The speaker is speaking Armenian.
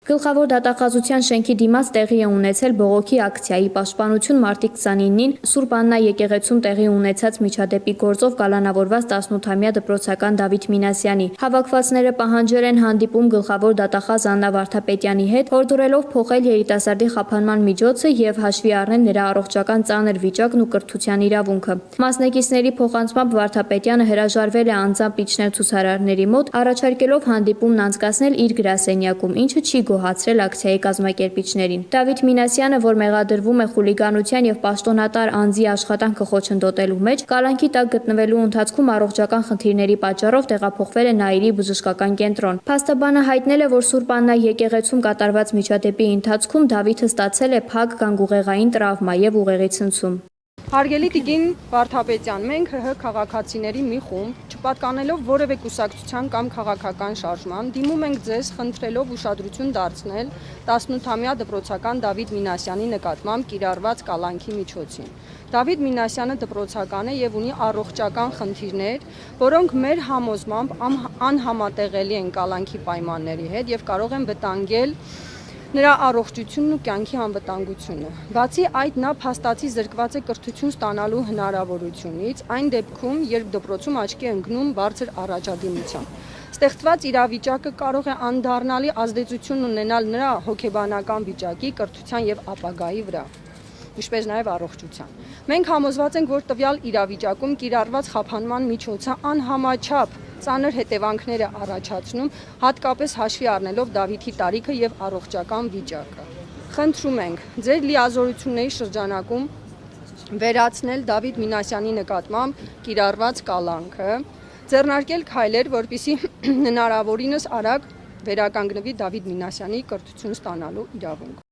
Գլխավոր դատախազության շենքի դիմաց տեղի է ունեցել բողոքի ակցիայի պաշտպանություն մարտի 29-ին Սուրբ Աննա եկեղեցում տեղի ունեցած միջադեպի գործով կալանավորված 18-ամյա դպրոցական Դավիթ Մինասյանի։ Հավաքվածները պահանջել են հանդիպում գլխավոր դատախազ Աննա Վարդապետյանի հետ, հորդորելով փոխել երիտասարդի խափանման միջոցը եւ հաշվի առնել նրա առողջական ծանր վիճակն ու կրթության իրավունքը։ Մասնակիցների փոխանցմամբ Վարդապետյանը հրաժարվել է անձամբ իջնել ցուցարարների մոտ, առաջարկելով հանդիպումն անցկացնել իր գրասենյակում, ինչը չի գոհացրել ակցիայի կազմակերպիչներին։ Դավիթ Մինասյանը, որ մեղադրվում է խուլիգանության եւ պաշտոնատար անձի աշխատանքը խոչընդոտելու մեջ, կալանքի տակ գտնվելու ընթացքում առողջական խնդիրների պատճառով տեղափոխվել է Նայիրի բժշկական կենտրոն։ Փաստաբանը հայտնել է, որ Սուրբ Աննա եկեղեցում կատարված միջադեպի ընթացքում Դավիթը ստացել է փակ գանգուղեղային տրավմա եւ ուղեղի ցնցում։ Հարգելի տիկին Վարդապետյան, մենք ՀՀ քաղաքացիների մի խումբ, չպատկանելով որևէ կուսակցության կամ քաղաքական շարժման, դիմում ենք ձեզ խնդրելով ուշադրություն դարձնել 18-ամյա դպրոցական Դավիթ Մինասյանի նկատմամբ կիրառված կալանքի միջոցին։ Դավիթ Մինասյանը դպրոցական է եւ ունի առողջական խնդիրներ, որոնք մեր համոզմամբ անհամատեղելի են կալանքի պայմանների հետ եւ կարող են վտանգել նրա առողջությունն ու կյանքի անվտանգությունը։ Բացի այդ, նա փաստացի զրկված է կրթություն ստանալու հնարավորությունից, այն դեպքում, երբ դպրոցում աչքի է ընկնում բարձր առաջադիմության։ Ստեղծված իրավիճակը կարող է անդառնալի ազդեցություն ունենալ նրա հոգեբանական վիճակի, կրթության եւ ապագայի վրա, ինչպես նաև առողջության։ Մենք համոզված ենք, որ տվյալ իրավիճակում կիրառված խափանման միջոցը անհամաչափ ծանր հետևանքներ է առաջացնում, հատկապես հաշվի առնելով Դավիթի տարիքը եւ առողջական վիճակը։ Խնդրում ենք ձեր լիազորությունների շրջանակում վերացնել Դավիթ Մինասյանի նկատմամբ կիրառված կալանքը, ձեռնարկել քայլեր, որպեսզի հնարավորինս արագ վերականգնվի Դավիթ Մինասյանի կրթություն ստանալու իրավունքը։